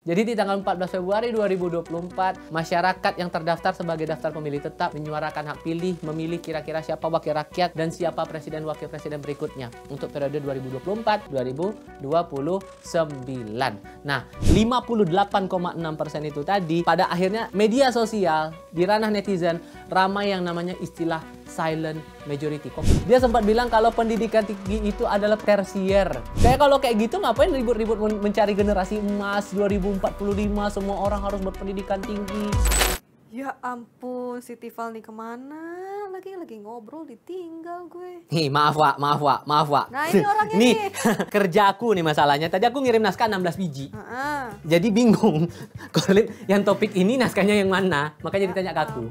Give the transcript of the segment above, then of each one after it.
Jadi di tanggal 14 Februari 2024, masyarakat yang terdaftar sebagai daftar pemilih tetap menyuarakan hak pilih, memilih kira-kira siapa wakil rakyat dan siapa presiden wakil presiden berikutnya untuk periode 2024-2029. Nah, 58,6% itu tadi pada akhirnya media sosial di ranah netizen ramai yang namanya istilah silent majority. Dia sempat bilang kalau pendidikan tinggi itu adalah tersier. Kayak kalau kayak gitu ngapain ribut-ribut mencari generasi emas 2045 semua orang harus berpendidikan tinggi. Ya ampun, si Tifal nih kemana? Lagi ngobrol ditinggal gue. Nih, maaf Wak. Nah ini orangnya nih. nih. Kerja aku nih masalahnya. Tadi aku ngirim naskah 16 biji. Jadi bingung. Korlip yang topik ini naskahnya yang mana? Makanya ditanya ke aku.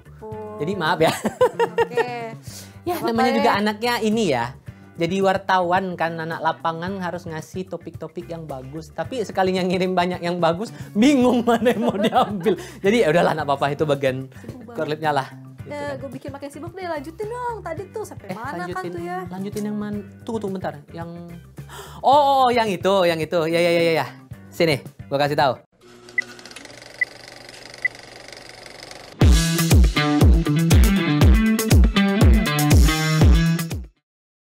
Jadi maaf ya. Oke. Ya namanya juga anaknya ini ya. Jadi wartawan kan, anak lapangan harus ngasih topik-topik yang bagus. Tapi sekalinya ngirim banyak yang bagus, bingung mana yang mau diambil. Jadi ya udahlah, enggak apa-apa, itu bagian Korlipnya lah. Ya, gue bikin makin sibuk deh, lanjutin dong. Tadi tuh sampai mana kan tuh ya? Lanjutin yang mana? Tunggu bentar. Yang Oh, yang itu. Ya. Sini, gue kasih tahu.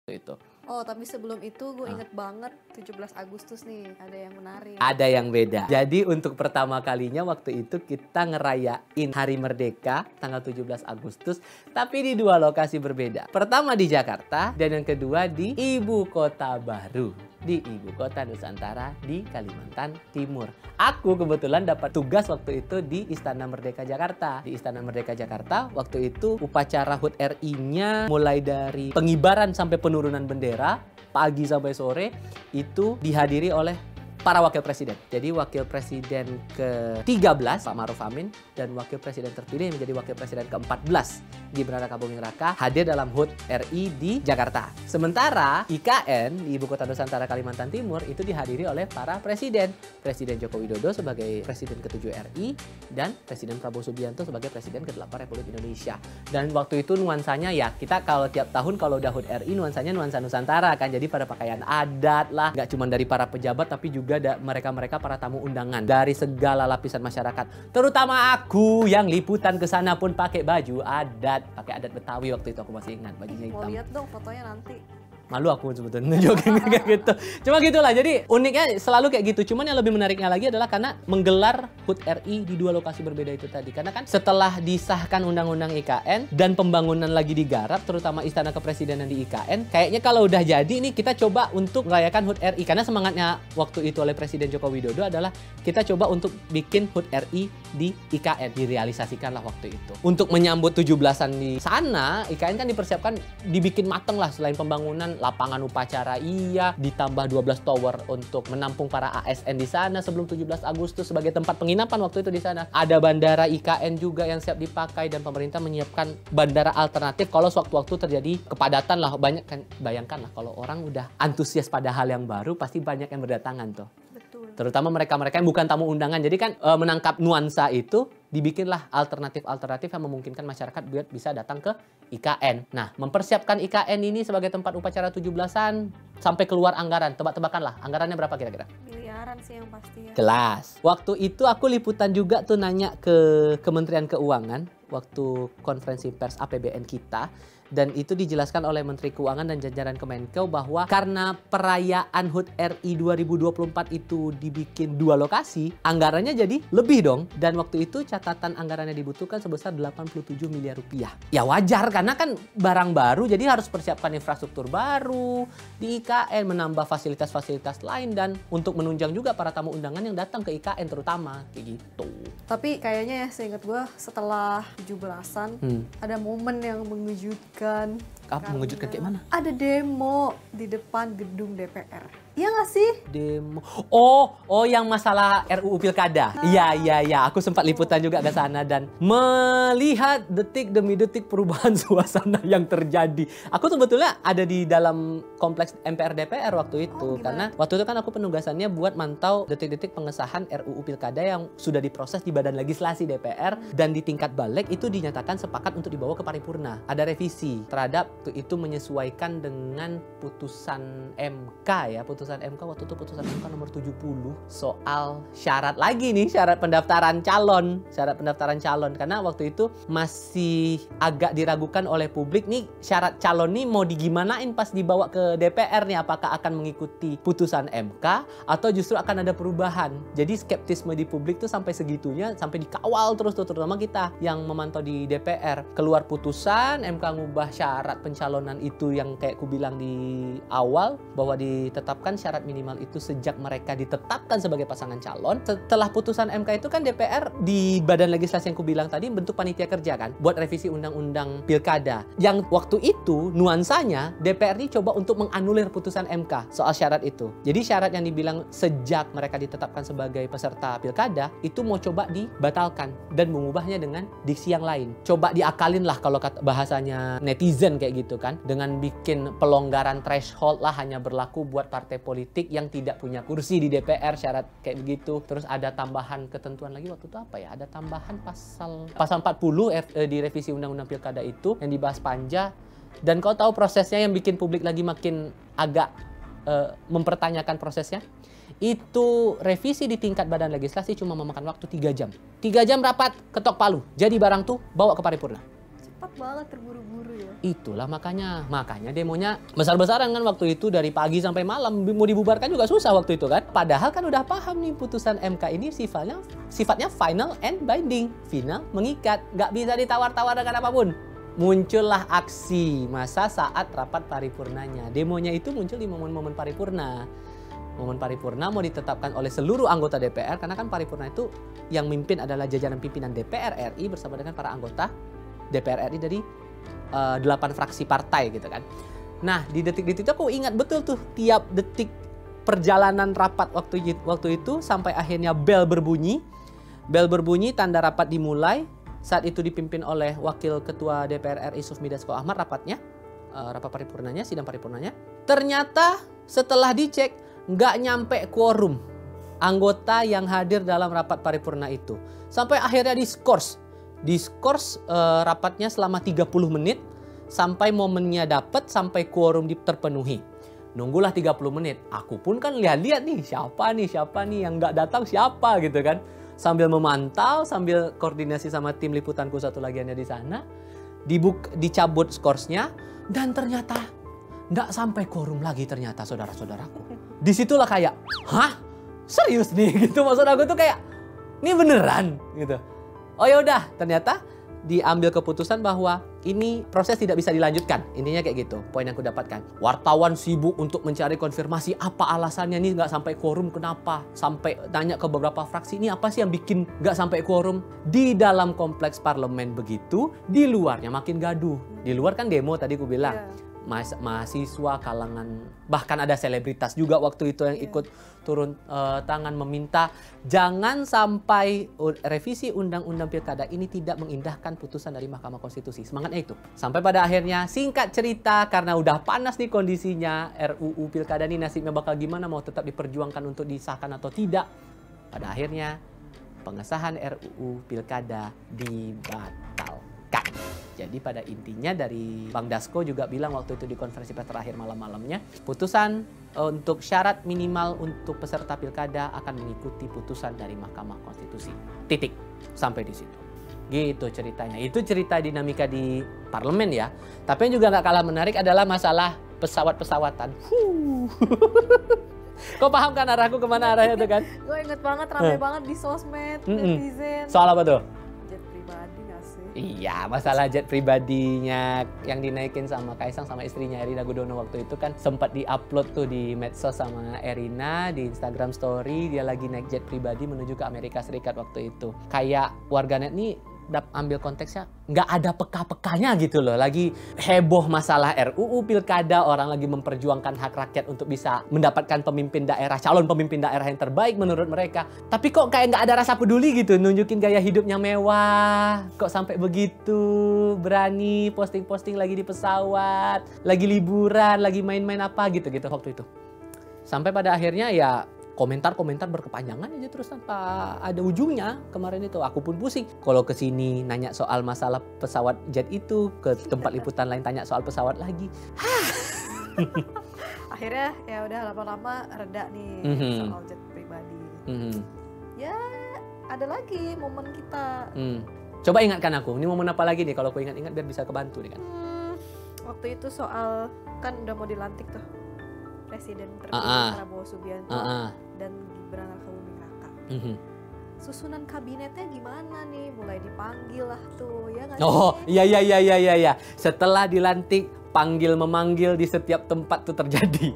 Itu. Oh, tapi sebelum itu gue inget banget 17 Agustus nih, ada yang menarik. Ada yang beda. Jadi untuk pertama kalinya waktu itu kita ngerayain Hari Merdeka tanggal 17 Agustus, tapi di dua lokasi berbeda. Pertama di Jakarta dan yang kedua di Ibu Kota Baru, di Ibu Kota Nusantara di Kalimantan Timur. Aku kebetulan dapat tugas waktu itu di Istana Merdeka Jakarta. Di Istana Merdeka Jakarta waktu itu upacara HUT RI-nya mulai dari pengibaran sampai penurunan bendera pagi sampai sore itu dihadiri oleh para wakil presiden. Jadi wakil presiden ke-13 Pak Ma'ruf Amin dan wakil presiden terpilih yang menjadi wakil presiden ke-14 Gibran Raka Buming Raka hadir dalam HUT RI di Jakarta. Sementara IKN di Ibu Kota Nusantara Kalimantan Timur itu dihadiri oleh para presiden. Presiden Joko Widodo sebagai presiden ke-7 RI dan Presiden Prabowo Subianto sebagai presiden ke-8 Republik Indonesia. Dan waktu itu nuansanya ya kita kalau tiap tahun kalau udah HUT RI nuansanya nuansa Nusantara kan. Jadi pada pakaian adat lah, nggak cuma dari para pejabat tapi juga ada mereka-mereka para tamu undangan dari segala lapisan masyarakat. Terutama aku yang liputan ke sana pun pakai baju adat, pakai adat Betawi waktu itu aku masih ingat bajunya hitam. Mau lihat dong fotonya nanti. Malu aku sebetulnya nunjukin kayak gitu. Cuma gitulah. Jadi uniknya selalu kayak gitu. Cuman yang lebih menariknya lagi adalah karena menggelar HUT RI di dua lokasi berbeda itu tadi. Karena kan setelah disahkan undang-undang IKN dan pembangunan lagi digarap, terutama Istana Kepresidenan di IKN, kayaknya kalau udah jadi nih kita coba untuk merayakan HUT RI. Karena semangatnya waktu itu oleh Presiden Joko Widodo adalah kita coba untuk bikin HUT RI di IKN. Direalisasikanlah waktu itu. Untuk menyambut 17-an di sana, IKN kan dipersiapkan dibikin mateng lah selain pembangunan lapangan upacara iya, ditambah 12 tower untuk menampung para ASN di sana sebelum 17 Agustus sebagai tempat penginapan waktu itu di sana. Ada bandara IKN juga yang siap dipakai dan pemerintah menyiapkan bandara alternatif kalau sewaktu-waktu terjadi kepadatan lah. Banyak kan, bayangkan lah kalau orang udah antusias pada hal yang baru pasti banyak yang berdatangan tuh. Betul. Terutama mereka-mereka yang bukan tamu undangan. Jadi kan menangkap nuansa itu dibikinlah alternatif-alternatif yang memungkinkan masyarakat biar bisa datang ke IKN. Nah, mempersiapkan IKN ini sebagai tempat upacara 17-an sampai keluar anggaran. Tebak-tebakan lah, anggarannya berapa kira-kira? Miliaran sih yang pasti ya. Jelas. Waktu itu aku liputan juga tuh nanya ke Kementerian Keuangan waktu konferensi pers APBN kita. Dan itu dijelaskan oleh Menteri Keuangan dan jajaran Kemenkeu bahwa karena perayaan HUT RI 2024 itu dibikin dua lokasi, anggarannya jadi lebih dong. Dan waktu itu catatan anggarannya dibutuhkan sebesar 87 miliar rupiah. Ya wajar karena kan barang baru jadi harus persiapkan infrastruktur baru di IKN, menambah fasilitas-fasilitas lain dan untuk menunjang juga para tamu undangan yang datang ke IKN terutama kayak gitu. Tapi kayaknya ya seingat gue setelah 17-an ada momen yang mengejutkan. Apa mengejutkan kayak mana? Ada demo di depan gedung DPR. Iya nggak sih? Demo. Oh yang masalah RUU Pilkada. Iya. Aku sempat liputan juga ke sana dan melihat detik demi detik perubahan suasana yang terjadi. Aku sebetulnya ada di dalam kompleks MPR DPR waktu itu. Karena waktu itu kan aku penugasannya buat mantau detik-detik pengesahan RUU Pilkada yang sudah diproses di Badan Legislasi DPR dan di tingkat balik itu dinyatakan sepakat untuk dibawa ke paripurna. Ada revisi terhadap itu menyesuaikan dengan putusan MK ya, putusan putusan MK waktu itu, putusan MK nomor 70 soal syarat lagi nih, syarat pendaftaran calon. Syarat pendaftaran calon. Karena waktu itu masih agak diragukan oleh publik nih, syarat calon nih mau digimanain pas dibawa ke DPR nih. Apakah akan mengikuti putusan MK atau justru akan ada perubahan. Jadi skeptisme di publik tuh sampai segitunya, sampai dikawal terus tuh, terutama kita yang memantau di DPR. Keluar putusan, MK ngubah syarat pencalonan itu yang kayak ku bilang di awal, bahwa ditetapkan syarat minimal itu sejak mereka ditetapkan sebagai pasangan calon. Setelah putusan MK itu kan DPR di badan legislasi yang ku bilang tadi bentuk panitia kerja kan, buat revisi undang-undang pilkada. Yang waktu itu nuansanya DPR ini coba untuk menganulir putusan MK soal syarat itu. Jadi syarat yang dibilang sejak mereka ditetapkan sebagai peserta pilkada itu mau coba dibatalkan dan mengubahnya dengan diksi yang lain. Coba diakalin lah kalau kata bahasanya netizen kayak gitu kan, dengan bikin pelonggaran threshold lah, hanya berlaku buat partai politik yang tidak punya kursi di DPR, syarat kayak begitu. Terus ada tambahan ketentuan lagi waktu itu apa ya? Ada tambahan pasal 40 di revisi undang-undang pilkada itu yang dibahas Panja. Dan kau tahu prosesnya yang bikin publik lagi makin agak mempertanyakan prosesnya? Itu revisi di tingkat badan legislasi cuma memakan waktu 3 jam. 3 jam rapat, ketok palu. Jadi barang tuh bawa ke paripurna. Cepat banget, terburu-buru ya. Itulah makanya demonya besar-besaran kan waktu itu, dari pagi sampai malam. Mau dibubarkan juga susah waktu itu kan. Padahal kan udah paham nih putusan MK ini sifatnya final and binding. Final, mengikat, nggak bisa ditawar-tawar dengan apapun. Muncullah aksi massa saat rapat paripurnanya. Demonya itu muncul di momen-momen paripurna. Momen paripurna mau ditetapkan oleh seluruh anggota DPR, karena kan paripurna itu yang mimpin adalah jajaran pimpinan DPR RI bersama dengan para anggota DPR RI dari 8 fraksi partai gitu kan. Nah, di detik-detik itu aku ingat betul tuh tiap detik perjalanan rapat waktu itu sampai akhirnya bel berbunyi. Bel berbunyi, tanda rapat dimulai. Saat itu dipimpin oleh Wakil Ketua DPR RI Sufmi Dasko Ahmad rapatnya, rapat paripurnanya, sidang paripurnanya. Ternyata setelah dicek nggak nyampe quorum anggota yang hadir dalam rapat paripurna itu. Sampai akhirnya diskors rapatnya selama 30 menit sampai momennya dapat, sampai quorum terpenuhi. Nunggulah 30 menit. Aku pun kan lihat-lihat nih siapa nih yang nggak datang, siapa gitu kan. Sambil memantau, sambil koordinasi sama tim liputanku satu lagiannya di sana. Dicabut skorsnya dan ternyata nggak sampai quorum lagi ternyata, saudara-saudaraku. Disitulah kayak, hah? Serius nih? Gitu, maksud aku tuh kayak, ini beneran? Gitu. Oh yaudah, ternyata diambil keputusan bahwa ini proses tidak bisa dilanjutkan. Intinya kayak gitu, poin yang aku dapatkan. Wartawan sibuk untuk mencari konfirmasi apa alasannya nih nggak sampai quorum, kenapa? Sampai tanya ke beberapa fraksi, ini apa sih yang bikin nggak sampai quorum? Di dalam kompleks parlemen begitu, di luarnya makin gaduh. Di luar kan demo tadi aku bilang. Mahasiswa, kalangan, bahkan ada selebritas juga waktu itu yang ikut turun tangan meminta jangan sampai revisi undang-undang pilkada ini tidak mengindahkan putusan dari Mahkamah Konstitusi. Semangatnya itu. Sampai pada akhirnya, singkat cerita, karena udah panas nih kondisinya, RUU pilkada ini nasibnya bakal gimana, mau tetap diperjuangkan untuk disahkan atau tidak. Pada akhirnya pengesahan RUU pilkada dibatalkan. Jadi pada intinya dari Bang Dasko juga bilang waktu itu di konferensi pers terakhir malam-malamnya, putusan untuk syarat minimal untuk peserta pilkada akan mengikuti putusan dari Mahkamah Konstitusi. Titik. Sampai di situ. Gitu ceritanya. Itu cerita dinamika di parlemen ya. Tapi yang juga nggak kalah menarik adalah masalah pesawat-pesawatan. Kau paham kan arahku kemana arahnya tuh kan? Gue inget banget, rame banget di sosmed, netizen. Soal apa tuh? Jet pribadi gak sih? Iya, masalah jet pribadinya yang dinaikin sama Kaisang sama istrinya Erina Gudono waktu itu kan sempat di-upload tuh di medsos sama Erina di Instagram story, dia lagi naik jet pribadi menuju ke Amerika Serikat waktu itu. Kayak warganet nih ambil konteksnya nggak ada peka-pekanya gitu loh, lagi heboh masalah RUU pilkada, orang lagi memperjuangkan hak rakyat untuk bisa mendapatkan pemimpin daerah, calon pemimpin daerah yang terbaik menurut mereka, tapi kok kayak nggak ada rasa peduli gitu, nunjukin gaya hidupnya mewah, kok sampai begitu berani posting-posting lagi di pesawat, lagi liburan, lagi main-main apa gitu-gitu waktu itu. Sampai pada akhirnya ya komentar-komentar berkepanjangan aja terus tanpa ada ujungnya. Kemarin itu aku pun pusing. Kalau ke sini nanya soal masalah pesawat jet itu, ke tempat liputan lain tanya soal pesawat lagi. akhirnya ya udah lama-lama reda nih soal jet pribadi. Ya ada lagi momen kita. Coba ingatkan aku, ini momen apa lagi nih kalau aku ingat-ingat biar bisa kebantu nih kan. Waktu itu soal kan udah mau dilantik tuh Presiden terpilih Prabowo Subianto dan Gibran Rakabuming Raka. Susunan kabinetnya gimana nih? Mulai dipanggil lah tuh, ya nggak sih? Oh, iya. Setelah dilantik, panggil-memanggil di setiap tempat tuh terjadi.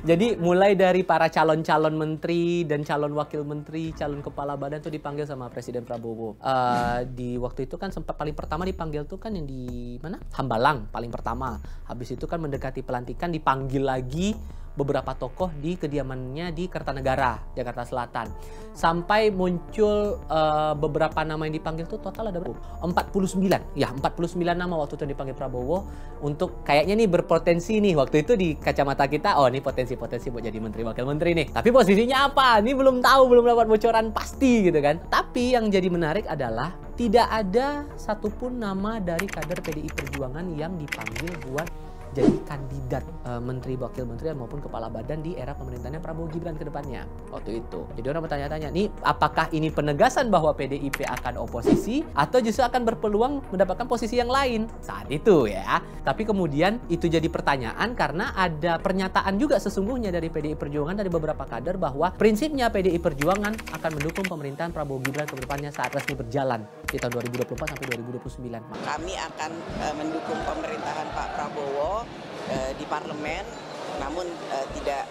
Jadi mulai dari para calon-calon menteri dan calon wakil menteri, calon kepala badan tuh dipanggil sama Presiden Prabowo. Di waktu itu kan sempat paling pertama dipanggil tuh kan yang di mana? Hambalang paling pertama. Habis itu kan mendekati pelantikan dipanggil lagi beberapa tokoh di kediamannya di Kertanegara, Jakarta Selatan. Sampai muncul beberapa nama yang dipanggil tuh total ada berapa? 49. Ya, 49 nama waktu itu dipanggil Prabowo untuk kayaknya nih berpotensi nih. Waktu itu di kacamata kita, oh ini potensi-potensi buat jadi menteri wakil menteri nih. Tapi posisinya apa? Ini belum tahu, belum dapat bocoran pasti gitu kan. Tapi yang jadi menarik adalah tidak ada satupun nama dari kader PDI Perjuangan yang dipanggil buat jadi kandidat menteri, wakil menteri maupun kepala badan di era pemerintahannya Prabowo Gibran ke depannya waktu itu. Jadi orang bertanya-tanya, nih apakah ini penegasan bahwa PDIP akan oposisi atau justru akan berpeluang mendapatkan posisi yang lain saat itu ya. Tapi kemudian itu jadi pertanyaan karena ada pernyataan juga sesungguhnya dari PDI Perjuangan dari beberapa kader bahwa prinsipnya PDI Perjuangan akan mendukung pemerintahan Prabowo Gibran ke depannya saat resmi berjalan di tahun 2024 sampai 2029. Kami akan mendukung pemerintahan Pak Prabowo di parlemen, namun tidak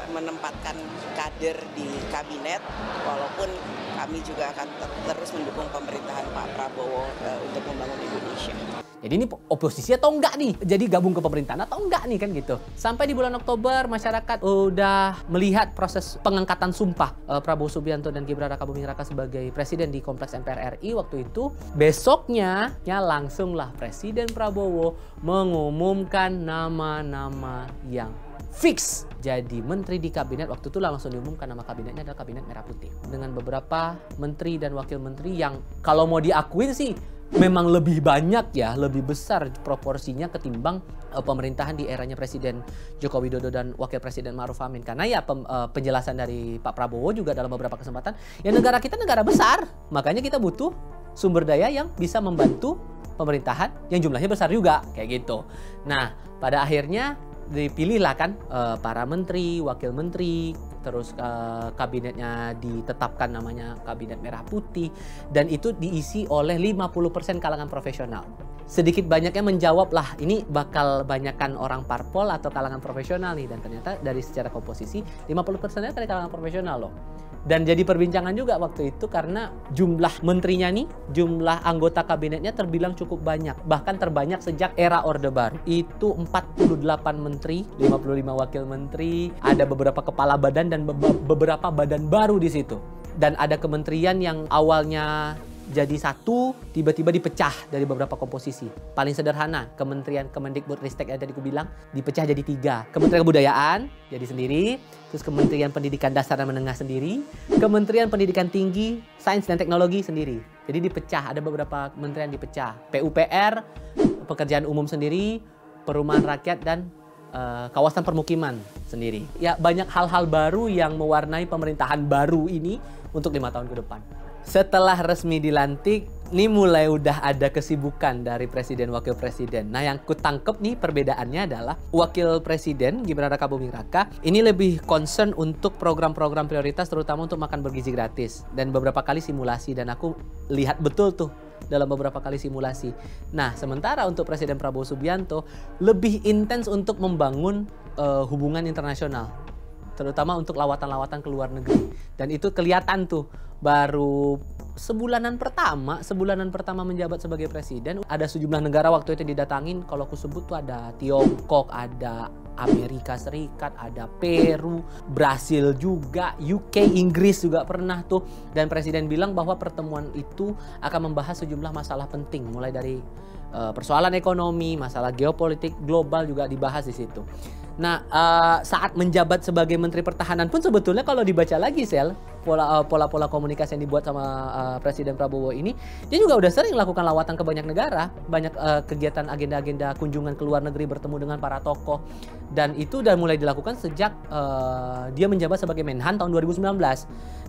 menempatkan kader di kabinet, walaupun kami juga akan terus mendukung pemerintahan Pak Prabowo untuk membangun Indonesia. Jadi ini oposisi atau enggak nih? Jadi gabung ke pemerintahan atau enggak nih kan gitu. Sampai di bulan Oktober masyarakat udah melihat proses pengangkatan sumpah Prabowo Subianto dan Gibran Rakabuming Raka sebagai presiden di kompleks MPR RI waktu itu. Besoknya langsunglah Presiden Prabowo mengumumkan nama-nama yang fix jadi menteri di kabinet. Waktu itu langsung diumumkan nama kabinetnya adalah kabinet merah putih dengan beberapa menteri dan wakil menteri yang kalau mau diakuin sih memang lebih banyak ya, lebih besar proporsinya ketimbang pemerintahan di eranya Presiden Joko Widodo dan Wakil Presiden Ma'ruf Amin. Karena ya penjelasan dari Pak Prabowo juga dalam beberapa kesempatan, ya negara kita negara besar, makanya kita butuh sumber daya yang bisa membantu pemerintahan yang jumlahnya besar juga, kayak gitu. Nah, pada akhirnya dipilihlah kan para menteri, wakil menteri, terus kabinetnya ditetapkan namanya kabinet merah putih dan itu diisi oleh 50% kalangan profesional. Sedikit banyaknya menjawab lah ini bakal banyakkan orang parpol atau kalangan profesional nih, dan ternyata dari secara komposisi 50%-nya dari kalangan profesional loh. Dan jadi perbincangan juga waktu itu karena jumlah menterinya nih, jumlah anggota kabinetnya terbilang cukup banyak. Bahkan terbanyak sejak era Orde Baru. Itu 48 menteri, 55 wakil menteri, ada beberapa kepala badan dan beberapa badan baru di situ. Dan ada kementerian yang awalnya jadi satu, tiba-tiba dipecah dari beberapa komposisi. Paling sederhana, Kementerian Kemendikbudristek yang tadi aku bilang, dipecah jadi 3. Kementerian Kebudayaan, jadi sendiri. Terus Kementerian Pendidikan Dasar dan Menengah sendiri. Kementerian Pendidikan Tinggi, Sains dan Teknologi sendiri. Jadi dipecah, ada beberapa kementerian dipecah. PUPR, Pekerjaan Umum sendiri, Perumahan Rakyat dan Kawasan Permukiman sendiri. Ya banyak hal-hal baru yang mewarnai pemerintahan baru ini untuk 5 tahun ke depan. Setelah resmi dilantik, ini mulai udah ada kesibukan dari presiden wakil presiden. Nah, yang kutangkep nih perbedaannya adalah wakil presiden Gibran Rakabuming Raka ini lebih concern untuk program-program prioritas, terutama untuk makan bergizi gratis dan beberapa kali simulasi, dan aku lihat betul tuh dalam beberapa kali simulasi. Nah, sementara untuk Presiden Prabowo Subianto lebih intens untuk membangun hubungan internasional, terutama untuk lawatan-lawatan ke luar negeri. Dan itu kelihatan tuh baru sebulanan pertama menjabat sebagai presiden, ada sejumlah negara waktu itu didatangin. Kalau aku sebut tuh ada Tiongkok, ada Amerika Serikat, ada Peru, Brasil juga, UK, Inggris juga pernah tuh. Dan presiden bilang bahwa pertemuan itu akan membahas sejumlah masalah penting, mulai dari persoalan ekonomi, masalah geopolitik global juga dibahas di situ. Nah, saat menjabat sebagai Menteri Pertahanan pun sebetulnya kalau dibaca lagi, Sel, pola-pola komunikasi yang dibuat sama Presiden Prabowo ini, dia juga udah sering lakukan lawatan ke banyak negara, banyak kegiatan agenda-agenda kunjungan ke luar negeri bertemu dengan para tokoh, dan itu udah mulai dilakukan sejak dia menjabat sebagai Menhan tahun 2019.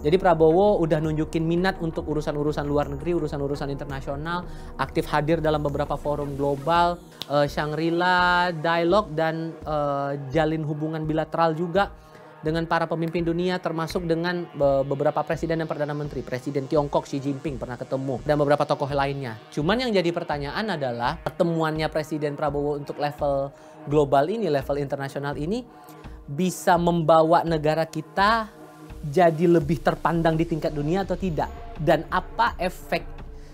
Jadi Prabowo udah nunjukin minat untuk urusan-urusan luar negeri, urusan-urusan internasional, aktif hadir dalam beberapa forum global, Shangri-La, dialog, dan jalin hubungan bilateral juga dengan para pemimpin dunia, termasuk dengan beberapa presiden dan perdana menteri. Presiden Tiongkok Xi Jinping pernah ketemu, dan beberapa tokoh lainnya. Cuman yang jadi pertanyaan adalah pertemuannya Presiden Prabowo untuk level global ini, level internasional ini, bisa membawa negara kita jadi lebih terpandang di tingkat dunia atau tidak? Dan apa efek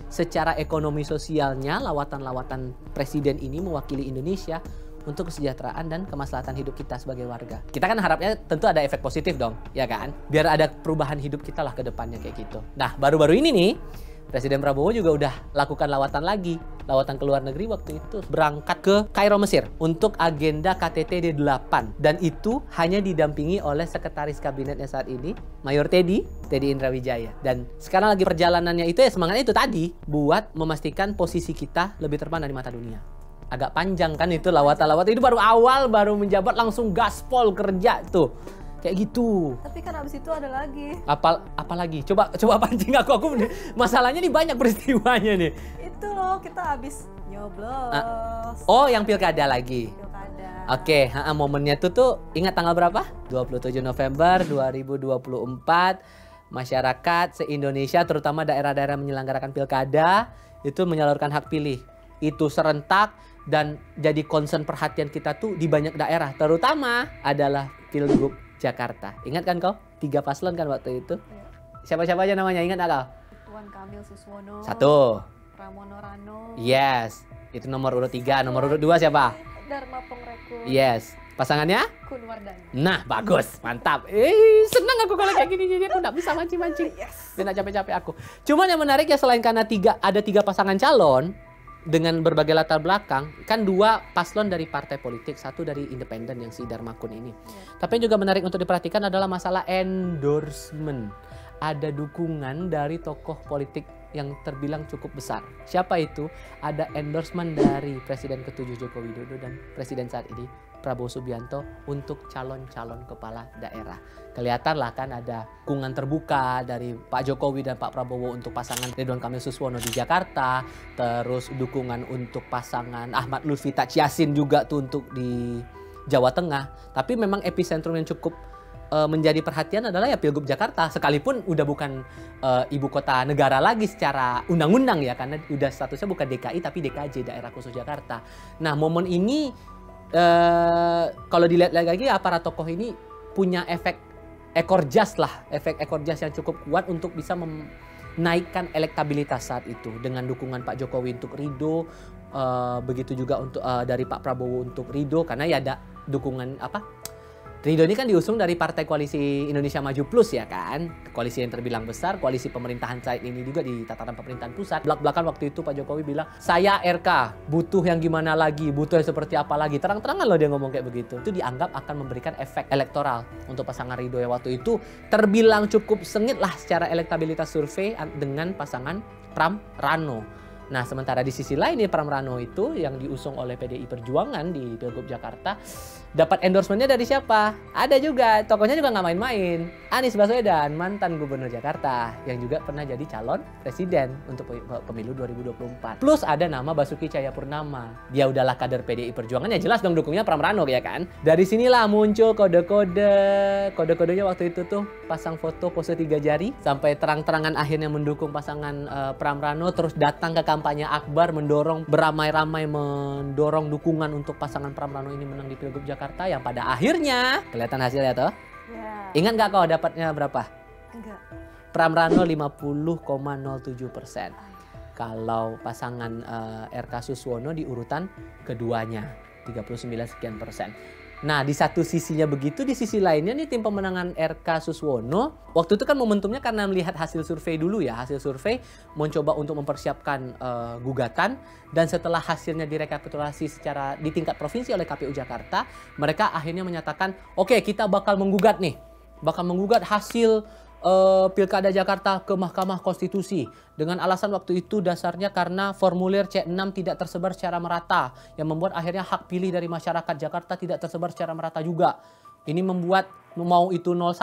secara ekonomi sosialnya lawatan-lawatan presiden ini mewakili Indonesia untuk kesejahteraan dan kemaslahatan hidup kita sebagai warga? Kita kan harapnya tentu ada efek positif dong, ya kan? Biar ada perubahan hidup kita lah ke depannya kayak gitu. Nah, baru-baru ini nih, Presiden Prabowo juga udah lakukan lawatan lagi. Lawatan ke luar negeri waktu itu berangkat ke Kairo, Mesir untuk agenda KTT D8. Dan itu hanya didampingi oleh Sekretaris Kabinetnya saat ini, Mayor Teddy Indrawijaya. Dan sekarang lagi perjalanannya itu ya semangatnya itu tadi, buat memastikan posisi kita lebih terpandang di mata dunia. Agak panjang kan itu lawatan-lawatan, itu baru awal, baru menjabat langsung gaspol kerja tuh. Kayak gitu. Tapi kan abis itu ada lagi. Apa lagi? Coba pancing aku masalahnya nih banyak peristiwanya nih. Itu loh, kita abis nyoblos. Oh, yang pilkada lagi. Pilkada. Oke, momennya tuh ingat tanggal berapa? 27 November 2024. Masyarakat se-Indonesia, terutama daerah-daerah menyelenggarakan pilkada, itu menyalurkan hak pilih. Itu serentak dan jadi concern perhatian kita tuh di banyak daerah, terutama adalah Pilgub Jakarta. Ingat kan kau? 3 paslon kan waktu itu? Ya. Siapa-siapa aja namanya, ingat nggak kau? Tuan Kamil Suswono. 1. Pramono Rano. Yes. Itu nomor urut 3. Nomor urut 2 siapa? Dharma Pongrekul. Yes. Pasangannya? Kun Wardani. Nah, bagus. Mantap. Senang aku kalau kayak gini. Jadi aku nggak bisa mancing-mancing. Yes. Tidak capek-capek aku. Cuman yang menarik ya, selain karena ada 3 pasangan calon dengan berbagai latar belakang, kan 2 paslon dari partai politik, 1 dari independen yang si Dharmakun ini. Tapi yang juga menarik untuk diperhatikan adalah masalah endorsement. Ada dukungan dari tokoh politik yang terbilang cukup besar. Siapa itu? Ada endorsement dari Presiden ke-7 Joko Widodo dan Presiden saat ini Prabowo Subianto untuk calon-calon kepala daerah. Kelihatan lah kan ada dukungan terbuka dari Pak Jokowi dan Pak Prabowo untuk pasangan Ridwan Kamil Suswono di Jakarta. Terus dukungan untuk pasangan Ahmad Lutfi Tachiasin juga tuh untuk di Jawa Tengah. Tapi memang epicentrum yang cukup menjadi perhatian adalah ya Pilgub Jakarta. Sekalipun udah bukan ibu kota negara lagi secara undang-undang ya, karena udah statusnya bukan DKI tapi DKJ, Daerah Khusus Jakarta. Nah, momen ini kalau dilihat lagi para tokoh ini punya efek ekor jas lah, efek ekor jas yang cukup kuat untuk bisa menaikkan elektabilitas saat itu dengan dukungan Pak Jokowi untuk Ridho, begitu juga untuk dari Pak Prabowo untuk Ridho, karena ya ada dukungan Ridho ini kan diusung dari Partai Koalisi Indonesia Maju Plus ya kan, koalisi yang terbilang besar, koalisi pemerintahan saat ini juga di tataran pemerintahan pusat. Belak-belakan waktu itu Pak Jokowi bilang, saya RK, butuh yang gimana lagi, butuh yang seperti apa lagi. Terang-terangan loh dia ngomong kayak begitu. Itu dianggap akan memberikan efek elektoral untuk pasangan Ridho yang waktu itu terbilang cukup sengit lah secara elektabilitas survei dengan pasangan Pram Rano. Nah, sementara di sisi lain nih Pram Rano itu yang diusung oleh PDI Perjuangan di Pilgub Jakarta dapat endorsementnya dari siapa? Ada juga, tokohnya juga nggak main-main. Anies Baswedan, mantan Gubernur Jakarta yang juga pernah jadi calon presiden untuk pemilu 2024. Plus ada nama Basuki Cahayapurnama. Dia udahlah kader PDI Perjuangan, ya jelas dong dukungnya Pram Rano ya kan. Dari sinilah muncul kode-kodenya waktu itu tuh pasang foto pose 3 jari sampai terang-terangan akhirnya mendukung pasangan Pram Rano, terus datang ke kampanye akbar beramai-ramai mendorong dukungan untuk pasangan Pram Rano ini menang di Pilgub Jakarta yang pada akhirnya kelihatan hasilnya toh. Ya. Ingat nggak kau dapatnya berapa? Enggak. Pram Rano 50,07%. Kalau pasangan RK Suswono di urutan keduanya 39 sekian persen. Nah, di satu sisinya begitu, di sisi lainnya nih tim pemenangan RK Suswono waktu itu kan momentumnya karena melihat hasil survei dulu ya. Hasil survei mencoba untuk mempersiapkan gugatan, dan setelah hasilnya direkapitulasi secara di tingkat provinsi oleh KPU Jakarta, mereka akhirnya menyatakan, oke, kita bakal menggugat nih. Bakal menggugat hasil Pilkada Jakarta ke Mahkamah Konstitusi dengan alasan waktu itu dasarnya karena formulir C6 tidak tersebar secara merata yang membuat akhirnya hak pilih dari masyarakat Jakarta tidak tersebar secara merata juga. Ini membuat mau itu 01,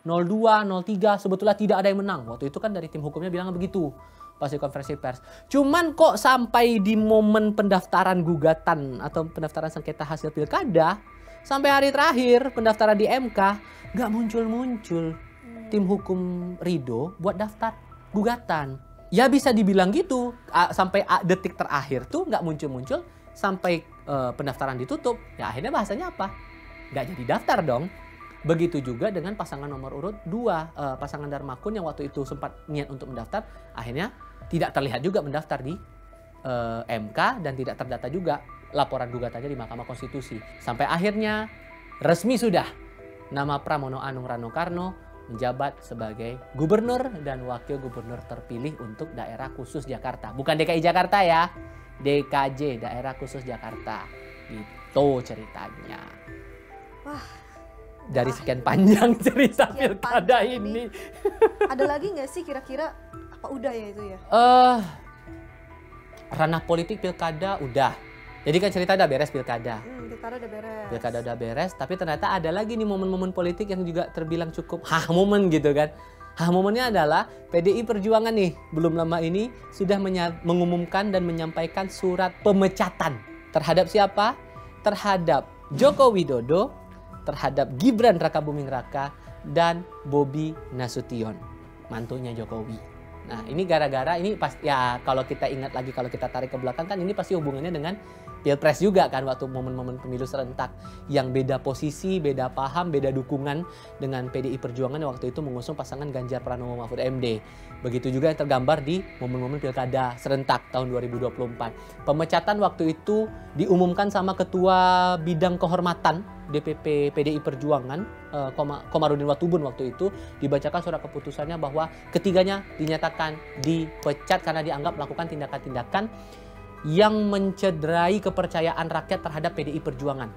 02, 03 sebetulnya tidak ada yang menang. Waktu itu kan dari tim hukumnya bilang begitu pas di konferensi pers. Cuman kok sampai di momen pendaftaran gugatan atau pendaftaran sengketa hasil pilkada sampai hari terakhir pendaftaran di MK nggak muncul-muncul tim hukum Ridho buat daftar gugatan. Ya bisa dibilang gitu sampai detik terakhir tuh nggak muncul-muncul sampai pendaftaran ditutup. Ya akhirnya bahasanya apa? Nggak jadi daftar dong. Begitu juga dengan pasangan nomor urut 2, pasangan Darmakun yang waktu itu sempat niat untuk mendaftar, akhirnya tidak terlihat juga mendaftar di MK dan tidak terdata juga laporan gugatannya di Mahkamah Konstitusi. Sampai akhirnya resmi sudah nama Pramono Anung Rano Karno menjabat sebagai gubernur dan wakil gubernur terpilih untuk daerah khusus Jakarta. Bukan DKI Jakarta ya, DKJ, daerah khusus Jakarta. Gitu ceritanya. Wah, dari sekian panjang cerita pilkada ini. Ada lagi nggak sih kira-kira? Apa udah ya itu ya? Ranah politik pilkada udah. Jadi kan cerita udah beres pilkada. Pilkada udah beres. Pilkada udah beres, tapi ternyata ada lagi nih momen-momen politik yang juga terbilang cukup momen gitu kan. Momennya adalah PDI Perjuangan nih belum lama ini sudah mengumumkan dan menyampaikan surat pemecatan terhadap siapa? Terhadap Joko Widodo, terhadap Gibran Rakabuming Raka dan Bobi Nasution, mantunya Jokowi. Nah ini gara-gara ini pas ya kalau kita ingat lagi, kalau kita tarik ke belakang kan ini pasti hubungannya dengan Pilpres juga kan, waktu momen-momen pemilu serentak yang beda posisi, beda paham, beda dukungan dengan PDI Perjuangan yang waktu itu mengusung pasangan Ganjar Pranowo Mahfud MD. Begitu juga yang tergambar di momen-momen pilkada serentak tahun 2024. Pemecatan waktu itu diumumkan sama Ketua Bidang Kehormatan DPP PDI Perjuangan Komarudin Watubun waktu itu, dibacakan surat keputusannya bahwa ketiganya dinyatakan dipecat karena dianggap melakukan tindakan-tindakan yang mencederai kepercayaan rakyat terhadap PDI Perjuangan.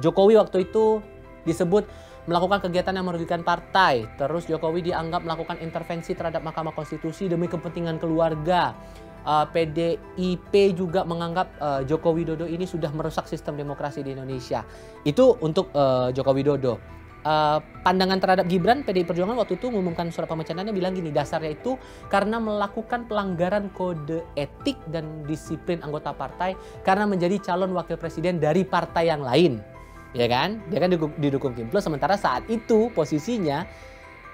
Jokowi waktu itu disebut melakukan kegiatan yang merugikan partai. Terus Jokowi dianggap melakukan intervensi terhadap Mahkamah Konstitusi demi kepentingan keluarga. PDIP juga menganggap Joko Widodo ini sudah merusak sistem demokrasi di Indonesia. Itu untuk Joko Widodo. Pandangan terhadap Gibran, PDI Perjuangan waktu itu mengumumkan surat pemecatannya bilang gini, dasarnya itu karena melakukan pelanggaran kode etik dan disiplin anggota partai karena menjadi calon wakil presiden dari partai yang lain. Ya kan? Dia kan didukung Kim Plus, sementara saat itu posisinya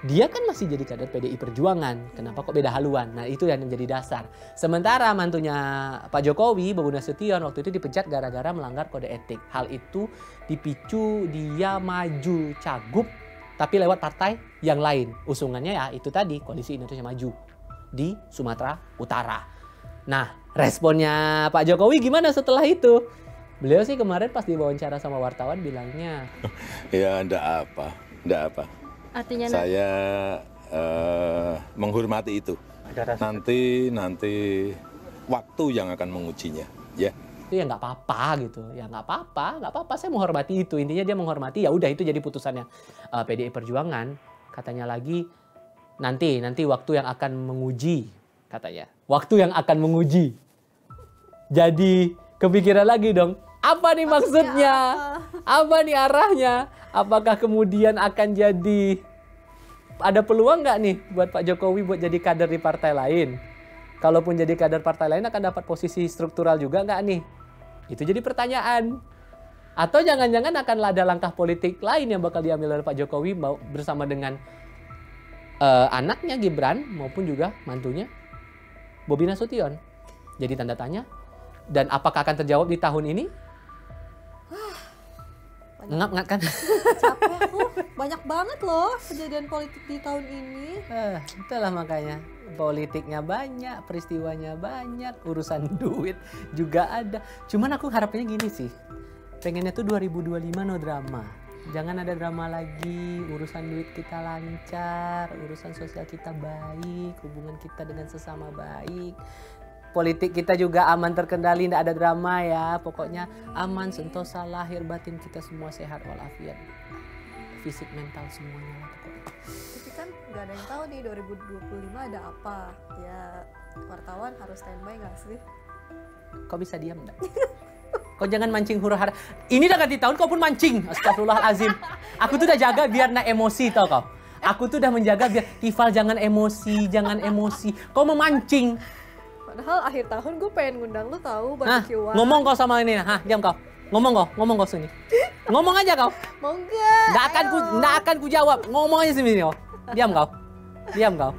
dia kan masih jadi kader PDI Perjuangan. Kenapa kok beda haluan? Nah itu yang menjadi dasar. Sementara mantunya Pak Jokowi, Bobi Nasution waktu itu dipecat gara-gara melanggar kode etik. Hal itu dipicu dia maju cagup tapi lewat partai yang lain. Usungannya ya itu tadi, Koalisi Indonesia Maju di Sumatera Utara. Nah responnya Pak Jokowi gimana setelah itu? Beliau sih kemarin pas diwawancara sama wartawan bilangnya, ya enggak apa. Artinya saya menghormati itu. Nanti waktu yang akan mengujinya, ya. Itu ya nggak apa-apa gitu, ya nggak apa-apa. Saya menghormati itu. Intinya dia menghormati. Ya udah itu jadi putusannya PDI Perjuangan. Katanya lagi nanti waktu yang akan menguji, katanya. Waktu yang akan menguji. Jadi kepikiran lagi dong. Apa nih maksudnya? Apa nih arahnya? Apakah kemudian akan jadi ada peluang nggak nih buat Pak Jokowi buat jadi kader di partai lain? Kalaupun jadi kader partai lain akan dapat posisi struktural juga nggak nih? Itu jadi pertanyaan. Atau jangan-jangan akan ada langkah politik lain yang bakal diambil oleh Pak Jokowi bersama dengan anaknya Gibran maupun juga mantunya Bobi Nasution. Jadi tanda tanya. Dan apakah akan terjawab di tahun ini? Ngap nggak kan? Capek aku. Banyak banget loh kejadian politik di tahun ini. Itulah makanya. Politiknya banyak, peristiwanya banyak, urusan duit juga ada. Cuman aku harapnya gini sih. Pengennya tuh 2025 no drama. Jangan ada drama lagi, urusan duit kita lancar, urusan sosial kita baik, hubungan kita dengan sesama baik. Politik kita juga aman terkendali, tidak ada drama ya. Pokoknya aman, sentosa, lahir batin kita semua sehat walafiat. Fisik, mental semuanya lah pokoknya. Tapi kan nggak ada yang tahu nih 2025 ada apa. Ya wartawan harus standby nggak sih? Kau bisa diam enggak? Kau jangan mancing huru-hara. Ini udah ganti tahun kau pun mancing. Astagfirullahalazim. Aku tuh udah jaga biar nak emosi tau kau. Aku tuh udah menjaga biar Tifal jangan emosi, jangan emosi. Kau memancing. Padahal akhir tahun gue pengen ngundang lu tahu barbeque-an. Ngomong kau sama ini. Diam kau. Ngomong kau sini. Ngomong aja kau. Mau nggak? Nggak akan ku jawab. Ngomong aja sini kau. Diam kau.